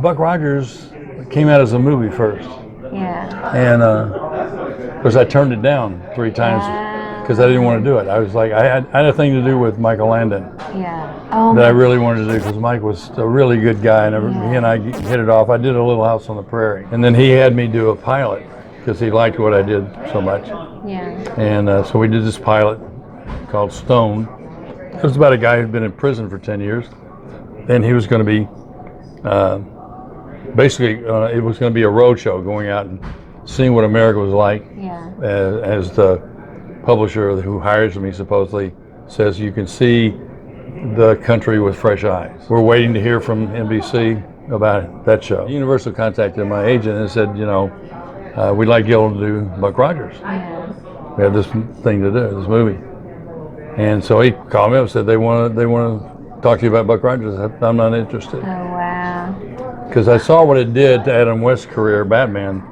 Buck Rogers came out as a movie first. Yeah. And of course I turned it down 3 times because I didn't want to do it. I was like, I had a thing to do with Michael Landon. Yeah. Oh, that I really wanted to do because Mike was a really good guy, and he and I hit it off. I did a Little House on the Prairie, and then he had me do a pilot because he liked what I did so much. Yeah. And so we did this pilot called Stone. It was about a guy who'd been in prison for 10 years, and he was going to be basically it was going to be a road show going out and seeing what America was like. Yeah. As the publisher who hires me supposedly says, you can see the country with fresh eyes. We're waiting to hear from NBC about that show. Universal contacted my agent and said, you know, we'd like Gil to do Buck Rogers. Yeah. We have this thing to do, this movie. And so he called me up and said, they want to talk to you about Buck Rogers. I'm not interested. Oh, wow. Because I saw what it did to Adam West's career, Batman,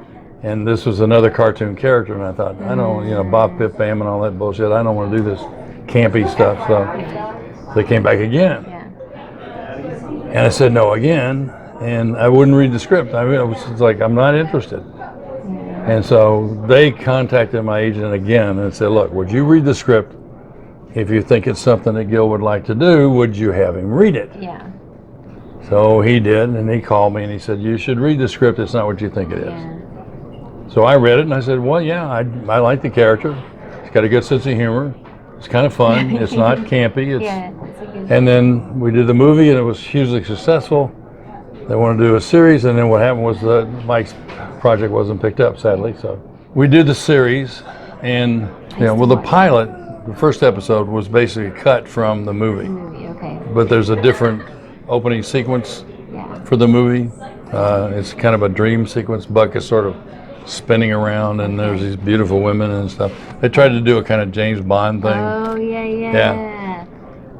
and this was another cartoon character, and I thought, I don't, you know, Bob Pip Bam and all that bullshit, I don't want to do this campy stuff, so they came back again. Yeah. And I said no again, and I wouldn't read the script. I was just like, I'm not interested. Yeah. And so they contacted my agent again and said, look, would you read the script? If you think it's something that Gil would like to do, would you have him read it? Yeah. So he did, and he called me and he said, you should read the script, it's not what you think it is. Yeah. So I read it and I said, well, yeah, I like the character. It's got a good sense of humor. It's kind of fun. It's not campy. Yeah, it's a good. And then we did the movie and it was hugely successful. They wanted to do a series, and then what happened was that Mike's project wasn't picked up, sadly. So we did the series, and you know, well, the pilot, the first episode was basically cut from the movie. Okay. But there's a different opening sequence for the movie. It's kind of a dream sequence. Buck is sort of spinning around, and there's these beautiful women and stuff. They tried to do a kind of James Bond thing. Oh, yeah.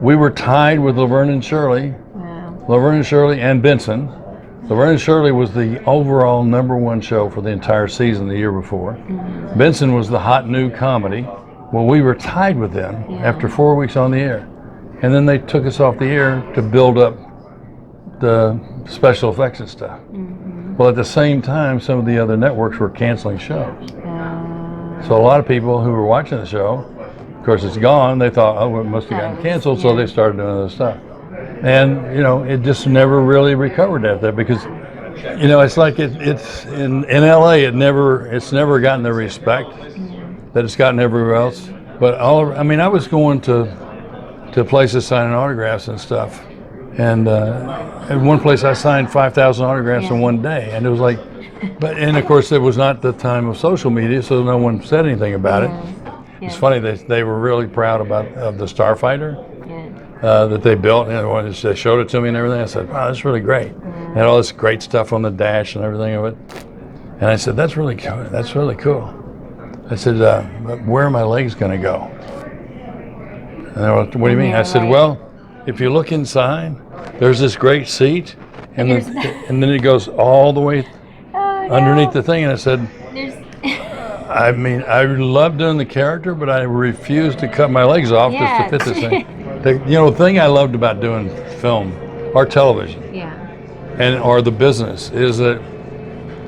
We were tied with Laverne and Shirley. Wow. Laverne and Shirley and Benson. Laverne and Shirley was the overall #1 show for the entire season the year before. Mm-hmm. Benson was the hot new comedy. Well, we were tied with them after 4 weeks on the air. And then they took us off the air to build up the special effects and stuff. Mm-hmm. Well, at the same time, some of the other networks were canceling shows. So a lot of people who were watching the show, of course it's gone, they thought, oh, it must have gotten canceled, so they started doing other stuff. And, you know, it just never really recovered after that because, you know, it's like it's in LA, it's never gotten the respect that it's gotten everywhere else. But I mean, I was going to places signing autographs and stuff. And at one place I signed 5,000 autographs in one day. And it was like, and of course it was not the time of social media, so no one said anything about it. It's funny, they were really proud of the Starfighter that they built. And they showed it to me and everything. I said, wow, that's really great. It had all this great stuff on the dash and everything of it. And I said, that's really cool. That's really cool. I said, but where are my legs going to go? And they were, what do you mean? I said, well, if you look inside, there's this great seat, and then it goes all the way underneath the thing. And I said, I mean, I love doing the character, but I refuse to cut my legs off just to fit this thing. The thing I loved about doing film or television, or the business, is that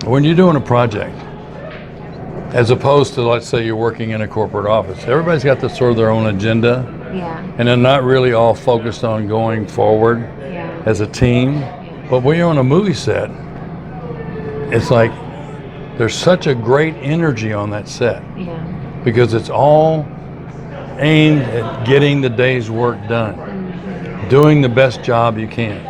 when you're doing a project, as opposed to, let's say, you're working in a corporate office, everybody's got sort of their own agenda, and they're not really all focused on going forward as a team. But when you're on a movie set, it's like there's such a great energy on that set because it's all aimed at getting the day's work done, doing the best job you can.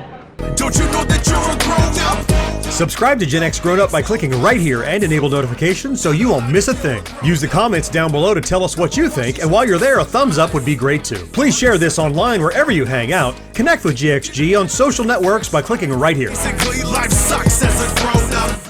Don't you know that you're a grown-up? Subscribe to Gen X Grown Up by clicking right here and enable notifications so you won't miss a thing. Use the comments down below to tell us what you think, and while you're there, a thumbs up would be great too. Please share this online wherever you hang out. Connect with GXG on social networks by clicking right here. Basically, life sucks as a grown-up.